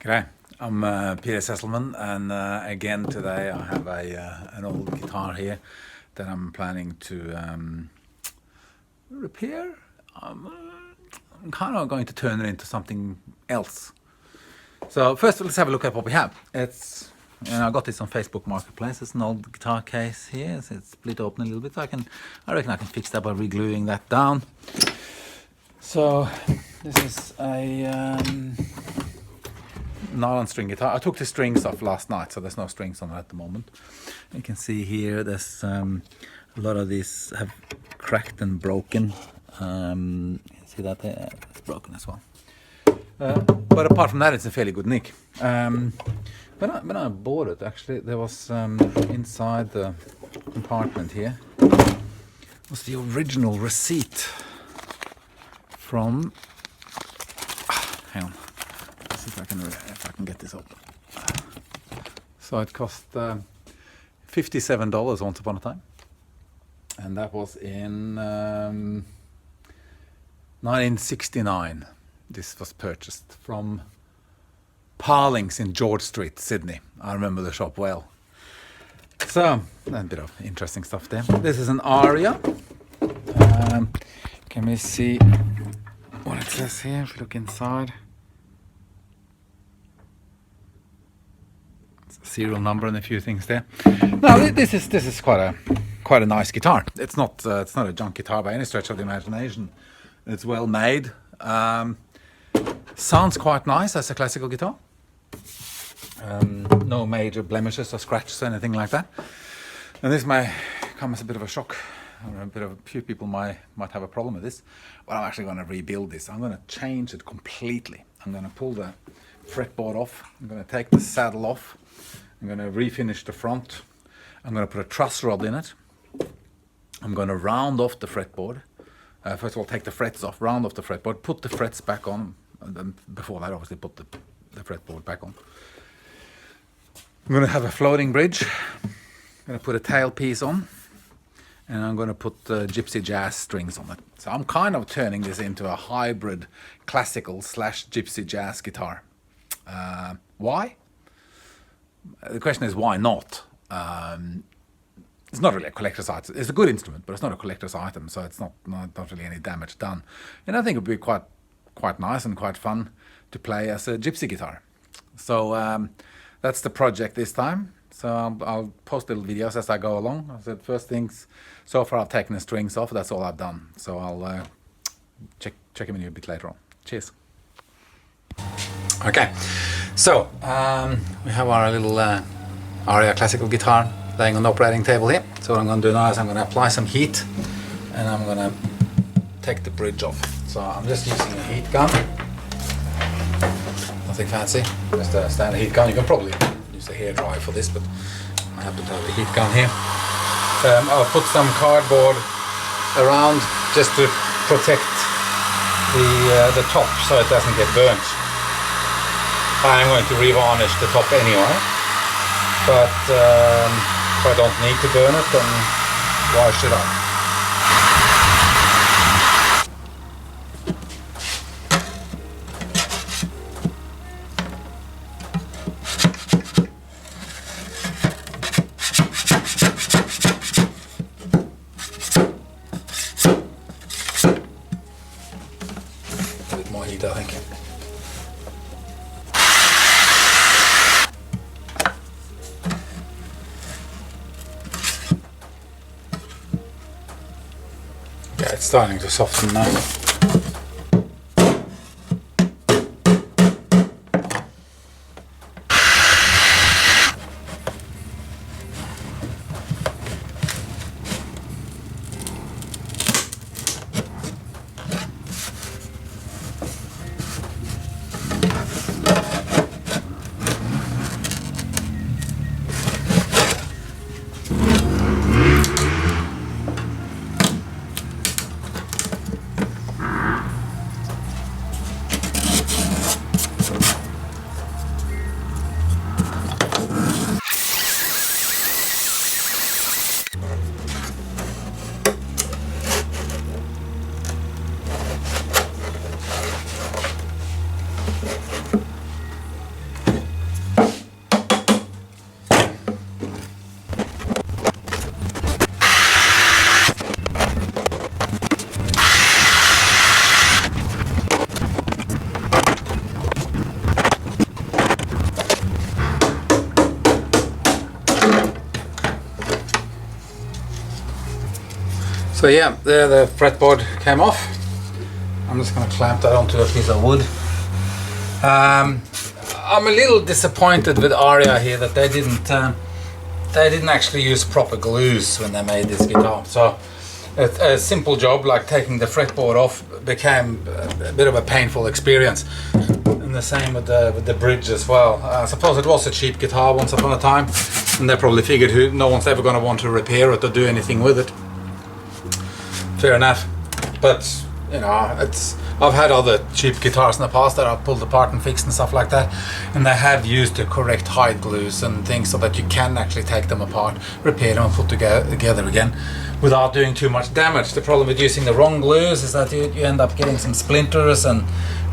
G'day, I'm Peter Sesselmann, and again today I have an old guitar here that I'm planning to repair. I'm kind of going to turn it into something else. So first let's have a look at what we have. I got this on Facebook Marketplace. It's an old guitar case here. It's split open a little bit. I reckon I can fix that by re-gluing that down. So this is a nylon string guitar. I took the strings off last night, so there's no strings on it at the moment. You can see here there's a lot of these have cracked and broken. You can see that there, it's broken as well. But apart from that, it's a fairly good nick. When I bought it, actually, there was inside the compartment here was the original receipt from. Hang on. See if I can get this open. So it cost $57 once upon a time, and that was in 1969. This was purchased from Parlings in George Street, Sydney. I remember the shop well. So a bit of interesting stuff there. This is an Aria. Can we see what it says here if we look inside? Serial number and a few things there. No, this is quite a nice guitar. It's not a junk guitar by any stretch of the imagination. It's well made. Sounds quite nice as a classical guitar. No major blemishes or scratches or anything like that. And this may come as a bit of a shock. A few people might have a problem with this, but I'm actually going to rebuild this. I'm going to change it completely. I'm going to pull the fretboard off. I'm going to take the saddle off. I'm going to refinish the front. I'm going to put a truss rod in it. I'm going to round off the fretboard. First of all, take the frets off, round off the fretboard, put the frets back on, and then before that, obviously, put the fretboard back on. I'm going to have a floating bridge. I'm going to put a tailpiece on, and I'm going to put Gypsy jazz strings on it. So I'm kind of turning this into a hybrid classical / Gypsy jazz guitar. Why? The question is, why not? It's not really a collector's item. It's a good instrument, but it's not a collector's item, so it's not really any damage done. And I think it would be quite nice and quite fun to play as a Gypsy guitar. So that's the project this time. So I'll post little videos as I go along. I said first things, so far I've taken the strings off. That's all I've done. So I'll check in with you a bit later on. Cheers. Okay, so we have our little Aria Classical guitar laying on the operating table here. So what I'm going to do now is I'm going to apply some heat, and I'm going to take the bridge off. So I'm just using a heat gun. Nothing fancy, just a standard heat gun. You can probably use a hairdryer for this, but I happen to have a heat gun here. I'll put some cardboard around just to protect the top so it doesn't get burnt. I'm going to revarnish the top anyway, but if I don't need to burn it, then why should I? A bit more heat, I think. Yeah, it's starting to soften now. So yeah, there the fretboard came off. I'm just going to clamp that onto a piece of wood. I'm a little disappointed with Aria here that they didn't actually use proper glues when they made this guitar. So a simple job like taking the fretboard off became a bit of a painful experience. And the same with the bridge as well. I suppose it was a cheap guitar once upon a time, and they probably figured no one's ever going to want to repair it or do anything with it. Fair enough, but you know, I've had other cheap guitars in the past that I've pulled apart and fixed and stuff like that, and they have used the correct hide glues and things so that you can actually take them apart, repair them and put together again without doing too much damage. The problem with using the wrong glues is that you end up getting some splinters, and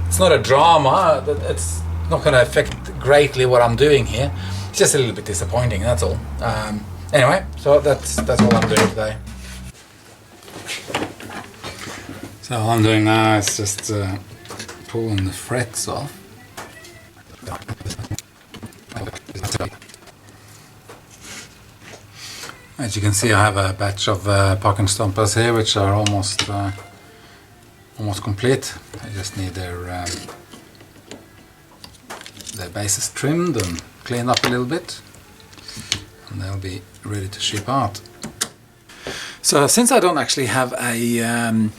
it's not a drama, it's not going to affect greatly what I'm doing here. It's just a little bit disappointing, that's all. Anyway, so that's all I'm doing today. So all I'm doing now is just pulling the frets off. As you can see, I have a batch of pocket stompas here, which are almost complete. I just need their bases trimmed and cleaned up a little bit, and they'll be ready to ship out. So since I don't actually have a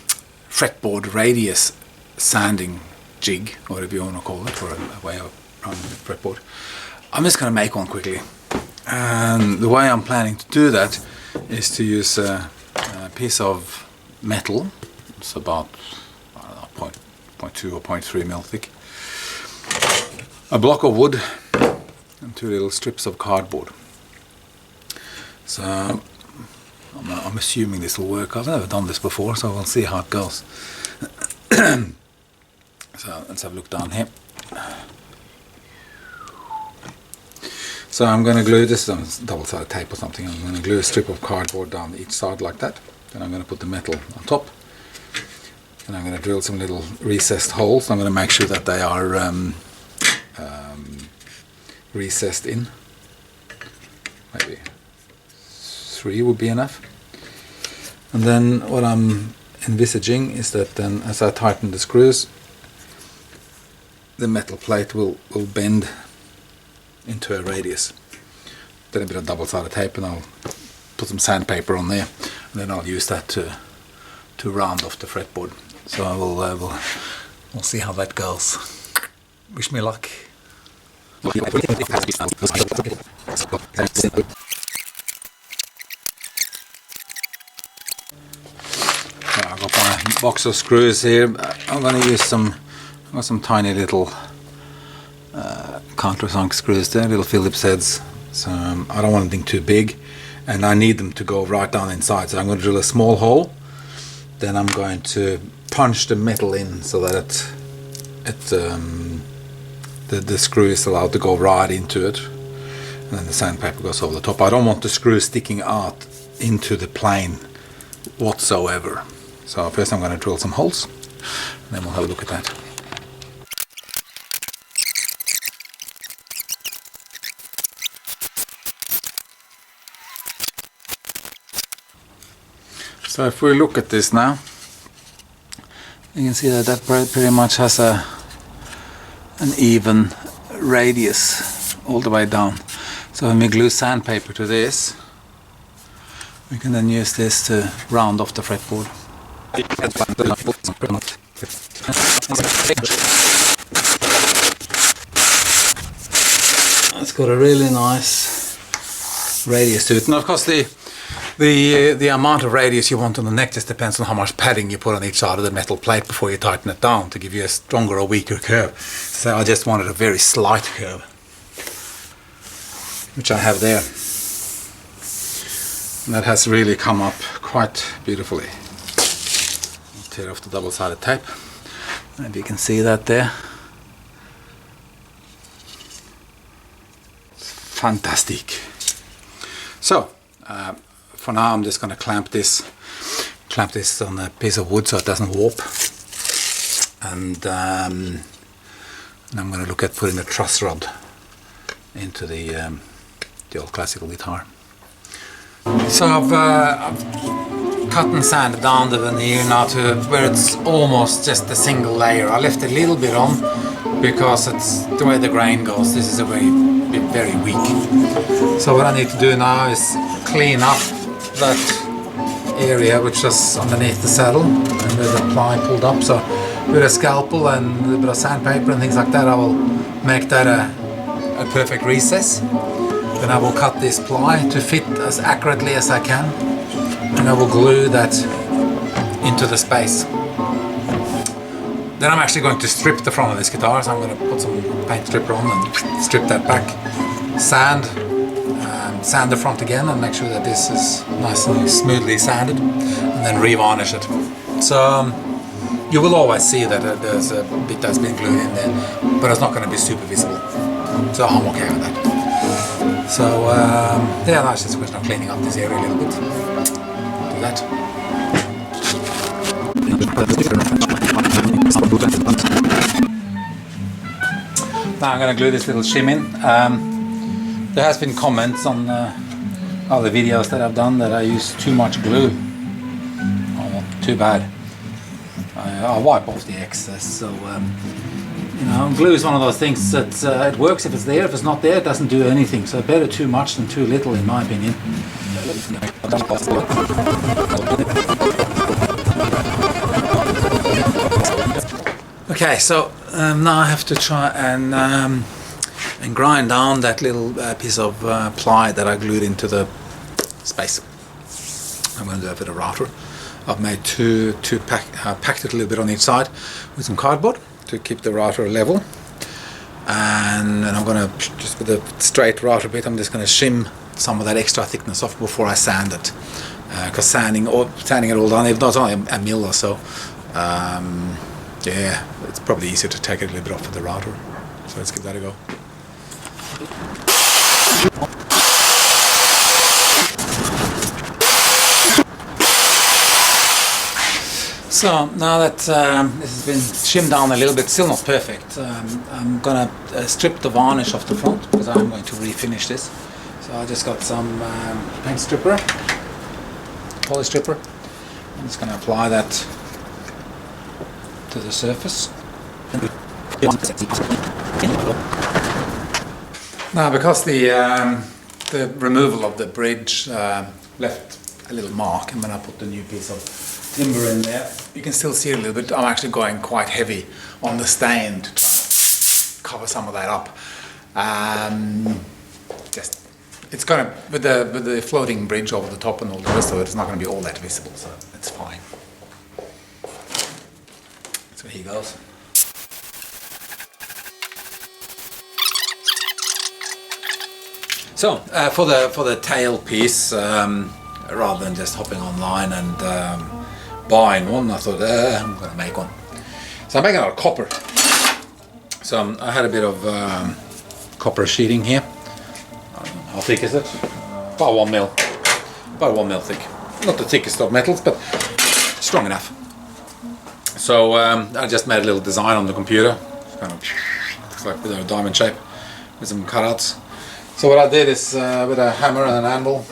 fretboard radius sanding jig, or whatever you want to call it, or a way of running the fretboard, I'm just going to make one quickly. And the way I'm planning to do that is to use a piece of metal. It's about, I don't know, 0.2 or 0.3 mil thick, a block of wood, and 2 little strips of cardboard. So I'm assuming this will work. I've never done this before, so we'll see how it goes. So let's have a look down here. So I'm going to glue this on double-sided tape or something. I'm going to glue a strip of cardboard down each side like that. Then I'm going to put the metal on top. And I'm going to drill some little recessed holes. I'm going to make sure that they are recessed in. Maybe 3 would be enough. And then what I'm envisaging is that then as I tighten the screws, the metal plate will bend into a radius. Then a bit of double-sided tape, and I'll put some sandpaper on there, and then I'll use that to round off the fretboard. So I will we'll see how that goes. Wish me luck. I got my box of screws here. I'm going to use some tiny little countersunk screws there, little Phillips heads. So I don't want anything too big, and I need them to go right down inside. So I'm going to drill a small hole. Then I'm going to punch the metal in so that the screw is allowed to go right into it, and then the sandpaper goes over the top. I don't want the screw sticking out into the plane whatsoever. So first I'm going to drill some holes, and then we'll have a look at that. So if we look at this now, you can see that pretty much has an even radius all the way down. So when we glue sandpaper to this, we can then use this to round off the fretboard. It's got a really nice radius to it, and of course the amount of radius you want on the neck just depends on how much padding you put on each side of the metal plate before you tighten it down to give you a stronger or weaker curve. So I just wanted a very slight curve, which I have there. And that has really come up quite beautifully. I'll tear off the double-sided tape. Maybe you can see that there. It's fantastic. So for now I'm just going to clamp this on a piece of wood so it doesn't warp, and I'm going to look at putting a truss rod into the old classical guitar. So I've cut and sanded down the veneer now to where it's almost just a single layer. I left a little bit on because it's the way the grain goes. This is a very weak. So what I need to do now is clean up that area which is underneath the saddle and with the ply pulled up. So with a scalpel and a bit of sandpaper and things like that, I will make that a perfect recess. Then I will cut this ply to fit as accurately as I can, and I will glue that into the space. Then I'm actually going to strip the front of this guitar, so I'm going to put some paint stripper on and strip that back, sand the front again and make sure that this is nice and smoothly sanded, and then revarnish it. So you will always see that there's a bit that's been glued in there, but it's not going to be super visible, so I'm okay with that. So yeah, that's just a question of cleaning up this area a little bit. Do that. Now I'm going to glue this little shim in. There has been comments on other videos that I've done that I use too much glue. Oh, well, too bad. I'll wipe off the excess. So you know, glue is one of those things that it works if it's there. If it's not there, it doesn't do anything. So better too much than too little, in my opinion. Okay, so now I have to try and grind down that little piece of ply that I glued into the space. I'm going to do it with a router. I've made packed it a little bit on each side with some cardboard to keep the router level, and then I'm going to just with a straight router bit, I'm just going to shim some of that extra thickness off before I sand it, because sanding it all down, if not only a mil or so, yeah, it's probably easier to take it a little bit off with the router. So let's give that a go. So now that this has been shimmed down a little bit, still not perfect, I'm going to strip the varnish off the front because I'm going to refinish this. So I just got some paint stripper, poly stripper. I'm just going to apply that to the surface. Now, because the removal of the bridge left a little mark, and when I put the new piece of timber in there, you can still see it a little bit. I'm actually going quite heavy on the stain to try and cover some of that up. It's going to, with the floating bridge over the top and all the rest of it, it's not going to be all that visible, so it's fine. So here goes. So for the tail piece, rather than just hopping online and buying one, I thought I'm going to make one. So I'm making it out of copper. So I had a bit of copper sheeting here. How thick is it? About 1 mil. About 1 mil thick. Not the thickest of metals, but strong enough. So I just made a little design on the computer. It's kind of looks like with a diamond shape with some cutouts. So what I did is with a hammer and an anvil,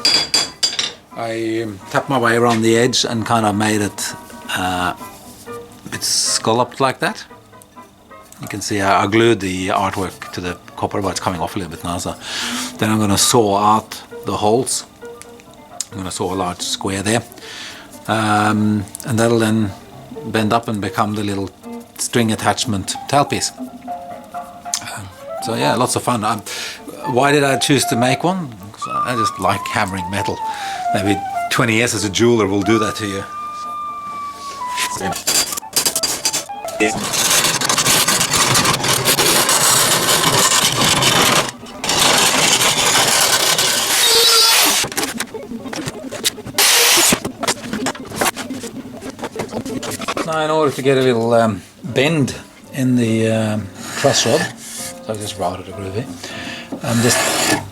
I tapped my way around the edge and kind of made it a bit scalloped like that. You can see I glued the artwork to the copper, but it's coming off a little bit now. So then I'm going to saw out the holes. I'm going to saw a large square there, and that'll then bend up and become the little string attachment tailpiece. So yeah, lots of fun. Why did I choose to make one? Because I just like hammering metal. Maybe 20 years as a jeweler will do that to you. Now, in order to get a little bend in the truss rod, so I just routed a groove here. I'm just,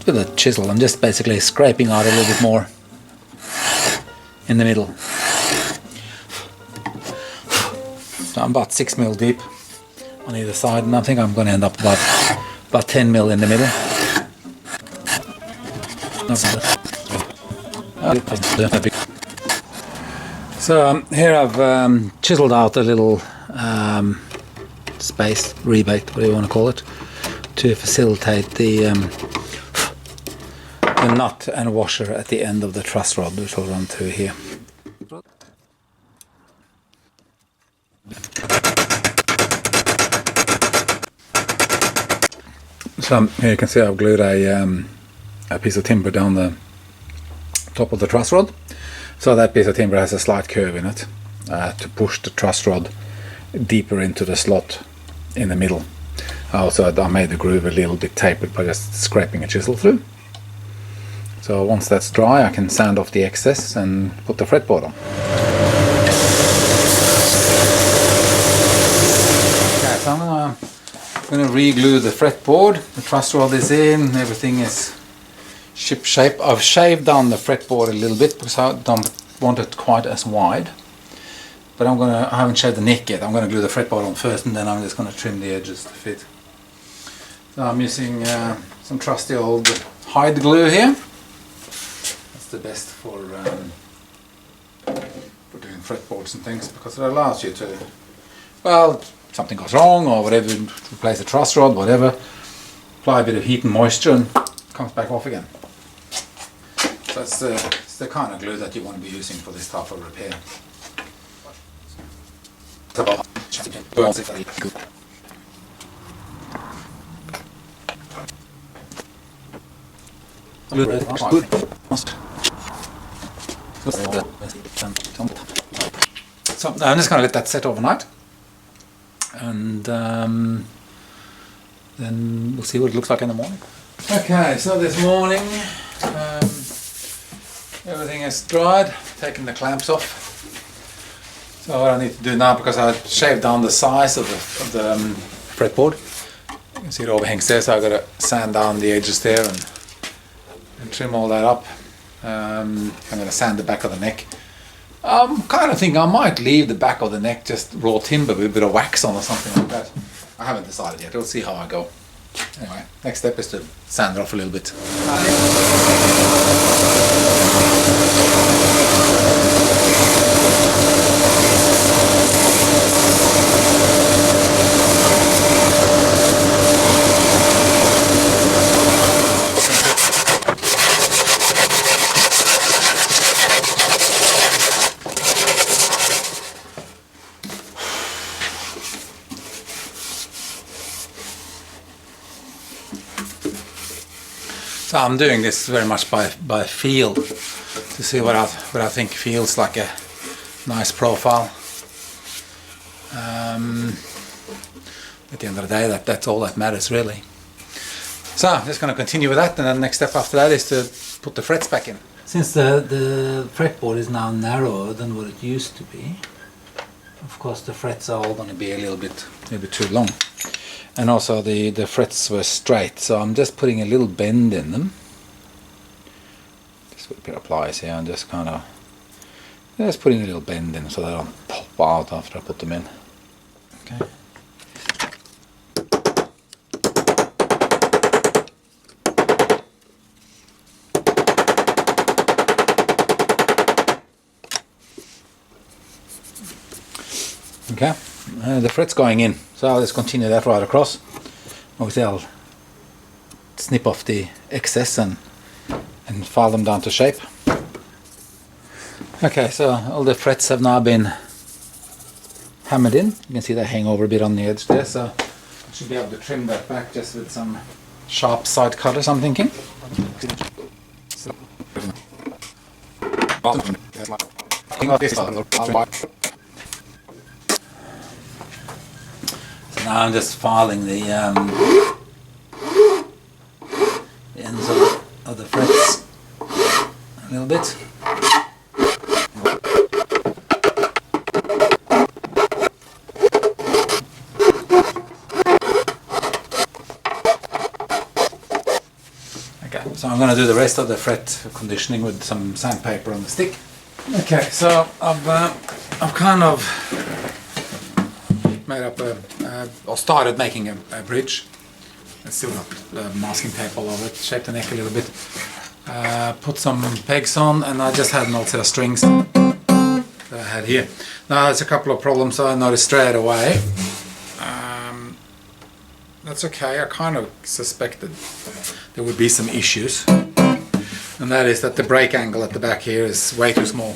with a chisel, I'm just basically scraping out a little bit more in the middle. So I'm about 6 mil deep on either side, and I think I'm going to end up about 10 mil in the middle. So here I've chiseled out a little space, rebate, whatever you want to call it, to facilitate the nut and washer at the end of the truss rod, which will run through here. So here you can see I've glued a piece of timber down the top of the truss rod. So that piece of timber has a slight curve in it to push the truss rod deeper into the slot in the middle. Also, I made the groove a little bit tapered by just scraping a chisel through. So once that's dry, I can sand off the excess and put the fretboard on. Okay, so I'm going to re-glue the fretboard. The truss rod is in, everything is ship shape. I've shaved down the fretboard a little bit because I don't want it quite as wide. But I haven't shaved the neck yet. I'm going to glue the fretboard on first, and then I'm just going to trim the edges to fit. So I'm using some trusty old hide glue here. That's the best for doing fretboards and things, because it allows you to, well, something goes wrong or whatever, replace the truss rod, whatever, apply a bit of heat and moisture and it comes back off again. So it's the kind of glue that you want to be using for this type of repair. So I'm just going to let that set overnight, and then we'll see what it looks like in the morning. Okay, so this morning everything is dried, taken the clamps off. So what I need to do now, because I shaved down the size of the fretboard, you can see it overhangs there, so I've got to sand down the edges there and trim all that up. I'm going to sand the back of the neck. I'm kind of thinking I might leave the back of the neck just raw timber with a bit of wax on or something like that. I haven't decided yet, we'll see how I go. Anyway, next step is to sand it off a little bit. So I'm doing this very much by feel to see what I think feels like a nice profile. At the end of the day, that's all that matters really. So I'm just going to continue with that, and then the next step after that is to put the frets back in. Since the fretboard is now narrower than what it used to be, of course the frets are all going to be a little bit too long. And also the frets were straight, so I'm just putting a little bend in them. Just with a bit of pliers here, and just kind of just putting a little bend in so they don't pop out after I put them in. Okay. Okay, the fret's going in, so I'll just continue that right across. Obviously I'll snip off the excess and file them down to shape. Okay, so all the frets have now been hammered in. You can see they hang over a bit on the edge there, so I should be able to trim that back just with some sharp side cutters, I'm thinking. Now I'm just filing the ends of the frets a little bit. Okay, so I'm going to do the rest of the fret conditioning with some sandpaper on the stick. Okay, so I've kind of made up or started making a bridge. I still got masking tape all over it, shaped the neck a little bit, put some pegs on, and I just had an old set of strings. that I had here. Now there's a couple of problems I noticed straight away. That's okay, I kind of suspected there would be some issues. And that is that the brake angle at the back here is way too small.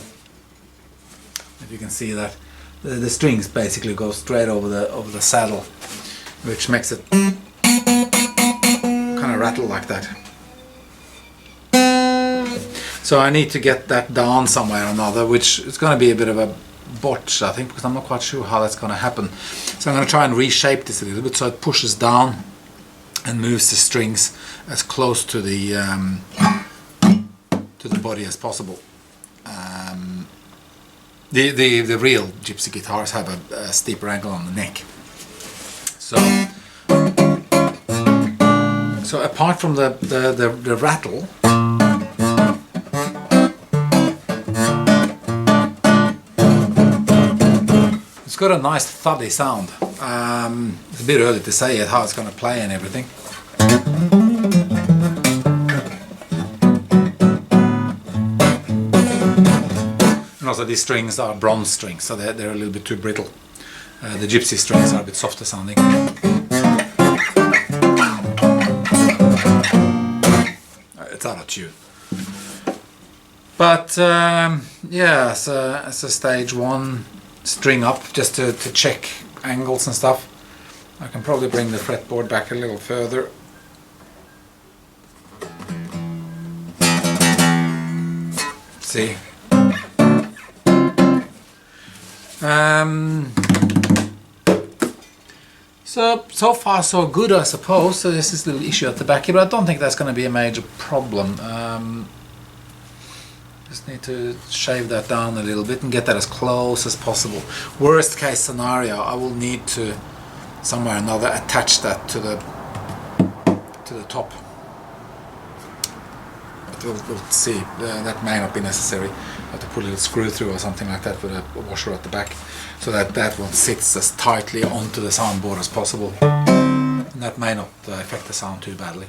If you can see that. The strings basically go straight over the saddle, which makes it kind of rattle like that. So I need to get that down somewhere or another, which is going to be a bit of a botch, I think, because I'm not quite sure how that's going to happen. So I'm going to try and reshape this a little bit so it pushes down and moves the strings as close to the body as possible. The real Gypsy guitars have a steeper angle on the neck. So apart from the rattle, it's got a nice thuddy sound. It's a bit early to say yet how it's going to play and everything. And also these strings are bronze strings, so they're a little bit too brittle. The Gypsy strings are a bit softer sounding. It's out of tune. But yeah, as a stage one string up, just to check angles and stuff. I can probably bring the fretboard back a little further. See. So far so good, I suppose. So this is a little issue at the back here, but I don't think that's going to be a major problem. Just need to shave that down a little bit and get that as close as possible. Worst case scenario, I will need to somewhere or another attach that to the top. But we'll see. That may not be necessary. I have to put a little screw through or something like that with a washer at the back, so that that one sits as tightly onto the soundboard as possible. And that may not affect the sound too badly.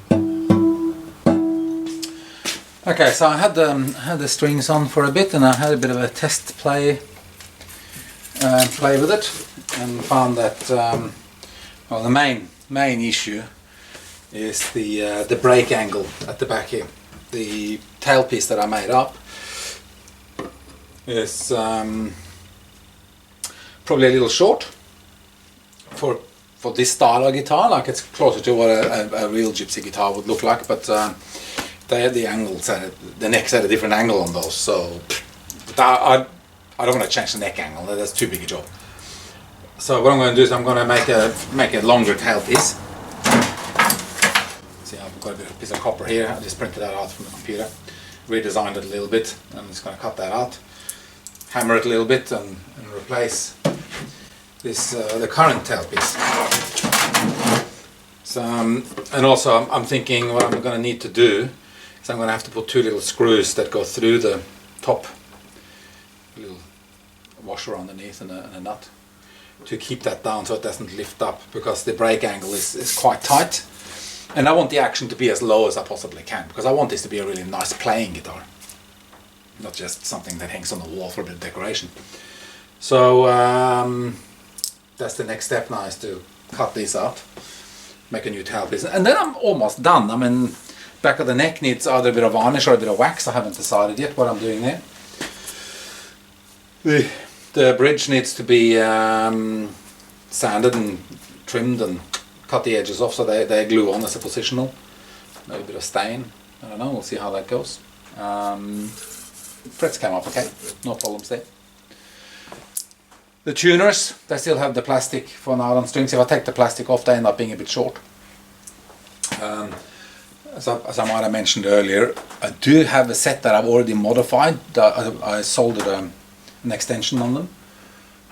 Okay, so I had the strings on for a bit, and I had a bit of a test play with it, and found that well, the main issue is the brake angle at the back here. The tailpiece that I made up is probably a little short for this style of guitar. Like, it's closer to what a real Gypsy guitar would look like, but the angles, the necks at a different angle on those. So I don't want to change the neck angle. That's too big a job. So what I'm going to do is I'm going to make a longer tailpiece. See, I've got a bit of a piece of copper here. I just printed that out from the computer, redesigned it a little bit. I'm just going to cut that out, hammer it a little bit, and replace this the current tailpiece. So and also I'm thinking what I'm going to need to do is I'm going to have to put two little screws that go through the top, a little washer underneath and a nut, to keep that down so it doesn't lift up, because the brake angle is quite tight, and I want the action to be as low as I possibly can, because I want this to be a really nice playing guitar, not just something that hangs on the wall for a bit of decoration. So that's the next step now, is to cut these out, make a new tailpiece, and then I'm almost done. I mean, back of the neck needs either a bit of varnish or a bit of wax. I haven't decided yet what I'm doing there. The bridge needs to be sanded and trimmed and cut the edges off so they glue on as a positional. Maybe a bit of stain. I don't know, we'll see how that goes. Frets came up okay, no problems there. The tuners, they still have the plastic for nylon strings. If I take the plastic off, they end up being a bit short. As I might have mentioned earlier, I do have a set that I've already modified. I soldered an extension on them,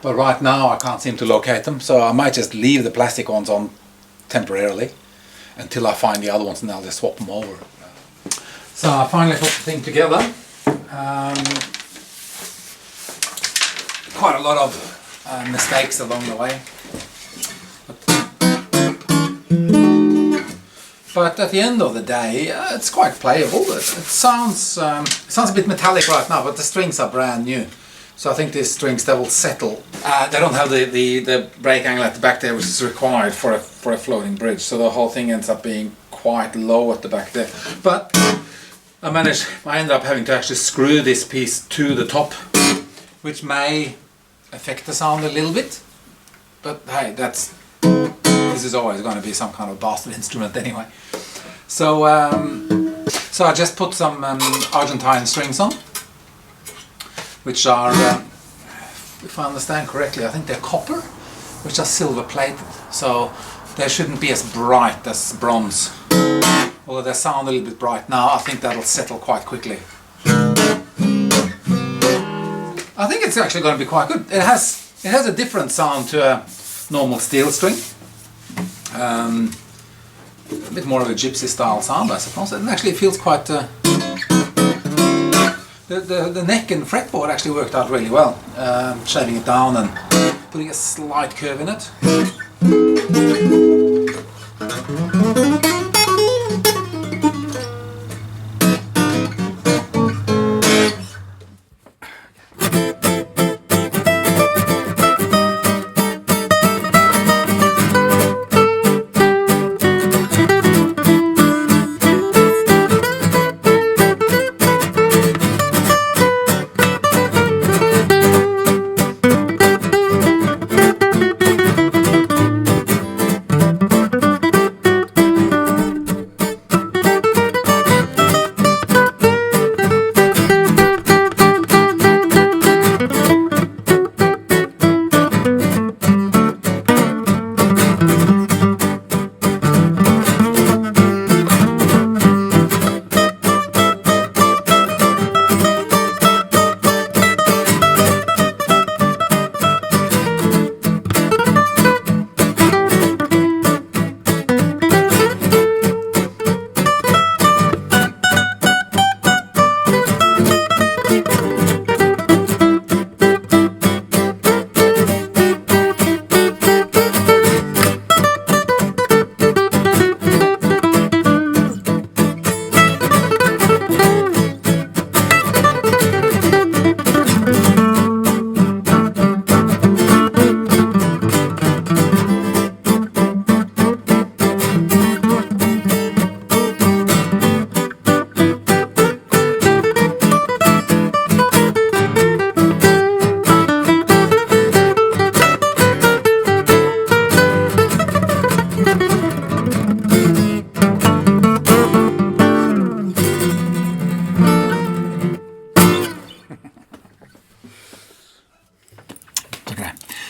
but right now I can't seem to locate them, so I might just leave the plastic ones on temporarily until I find the other ones, and I'll just swap them over. So I finally put the thing together. Quite a lot of mistakes along the way, but at the end of the day, it's quite playable. It sounds a bit metallic right now, but the strings are brand new. So I think these strings, they will settle. They don't have the break angle at the back there, which is required for a floating bridge. So the whole thing ends up being quite low at the back there. But I ended up having to actually screw this piece to the top, which may affect the sound a little bit. But hey, this is always going to be some kind of bastard instrument anyway. So so I just put some Argentine strings on, which are, if I understand correctly, I think they're copper, which are silver plated. So they shouldn't be as bright as bronze. Although they sound a little bit bright now, I think that'll settle quite quickly. I think it's actually going to be quite good. It has a different sound to a normal steel string. A bit more of a gypsy style sound, I suppose. And actually it feels quite... The neck and fretboard actually worked out really well. Shaving it down and putting a slight curve in it.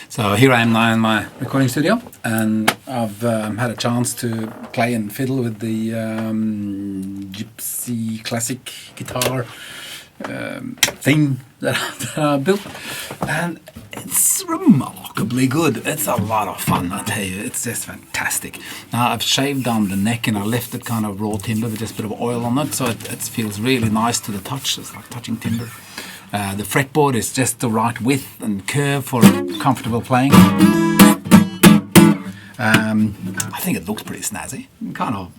So here I am now in my recording studio, and I've had a chance to play and fiddle with the Gypsy classic guitar thing that I built, and it's remarkably good. It's a lot of fun, I tell you. It's just fantastic. Now I've shaved down the neck and I left it kind of raw timber with just a bit of oil on it, so it feels really nice to the touch. It's like touching timber. The fretboard is just the right width and curve for comfortable playing. I think it looks pretty snazzy. Kind of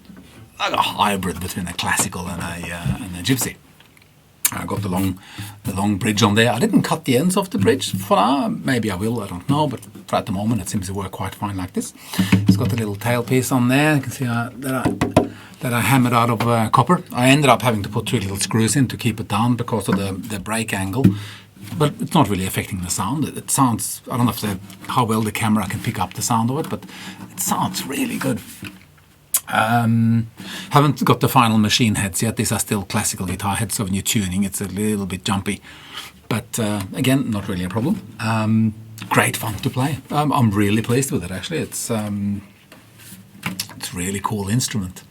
like a hybrid between a classical and a gypsy. I got the long bridge on there. I didn't cut the ends off the bridge for now. Maybe I will, I don't know, but for at the moment it seems to work quite fine like this. It's got the little tailpiece on there. You can see that I hammered out of copper. I ended up having to put 2 little screws in to keep it down because of the break angle. But it's not really affecting the sound. It sounds, I don't know how well the camera can pick up the sound of it, but it sounds really good. Haven't got the final machine heads yet. These are still classical guitar heads, so when you're tuning it's a little bit jumpy. But again, not really a problem. Great fun to play. I'm really pleased with it actually. It's a really cool instrument.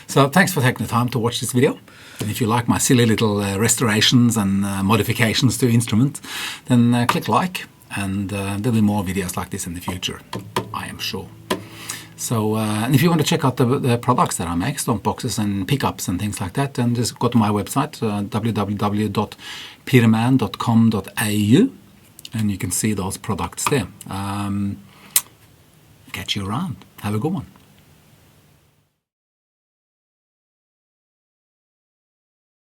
So thanks for taking the time to watch this video. And if you like my silly little restorations and modifications to instruments, then click like, and there'll be more videos like this in the future, I am sure. So, and if you want to check out the products that I make, stomp boxes and pickups and things like that, then just go to my website, www.peterman.com.au, and you can see those products there. Catch you around. Have a good one.